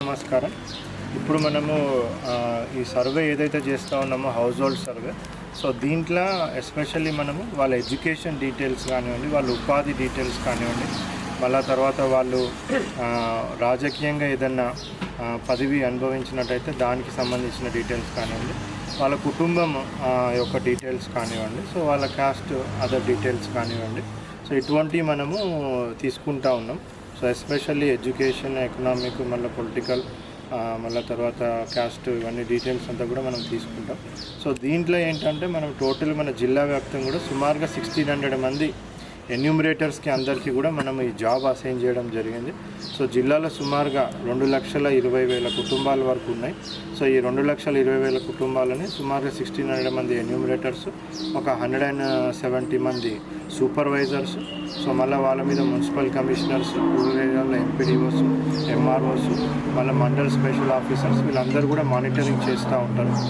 నమస్కారం. ఇప్పుడు మనము ఈ సర్వే ఏదైతే చేస్తూ ఉన్నామో హౌస్ హోల్డ్ సర్వే, సో దీంట్లో ఎస్పెషల్లీ మనము వాళ్ళ ఎడ్యుకేషన్ డీటెయిల్స్ కానివ్వండి, వాళ్ళ ఉపాధి డీటెయిల్స్ కానివ్వండి, మళ్ళా తర్వాత వాళ్ళు రాజకీయంగా ఏదన్నా పదవి అనుభవించినట్టయితే దానికి సంబంధించిన డీటెయిల్స్ కానివ్వండి, వాళ్ళ కుటుంబం యొక్క డీటెయిల్స్ కానివ్వండి, సో వాళ్ళ కాస్ట్ అదర్ డీటెయిల్స్ కానివ్వండి, సో ఇటువంటివి మనము తీసుకుంటా ఉన్నాం. సో ఎస్పెషల్లీ ఎడ్యుకేషన్, ఎకనామిక్, మళ్ళీ పొలిటికల్, మళ్ళీ తర్వాత క్యాస్ట్, ఇవన్నీ డీటెయిల్స్ అంతా కూడా మనం తీసుకుంటాం. సో దీంట్లో ఏంటంటే మనం టోటల్ మన జిల్లా వ్యాప్తంగా కూడా సుమారుగా 1600 మంది ఎన్యూమరేటర్స్కి అందరికీ కూడా మనం ఈ జాబ్ అసైన్ చేయడం జరిగింది. సో జిల్లాలో సుమారుగా 2,20,000 కుటుంబాల వరకు ఉన్నాయి. సో ఈ 2,20,000 కుటుంబాలని సుమారుగా 1600 మంది ఎన్యూమరేటర్స్, ఒక 170 మంది సూపర్వైజర్స్, సో మళ్ళీ వాళ్ళ మీద మున్సిపల్ కమిషనర్స్, రూరల్ ఏరియాలో ఎంపీడీఓస్, ఎంఆర్ఓస్, మళ్ళీ మండల్ స్పెషల్ ఆఫీసర్స్, వీళ్ళందరూ కూడా మానిటరింగ్ చేస్తూ ఉంటారు.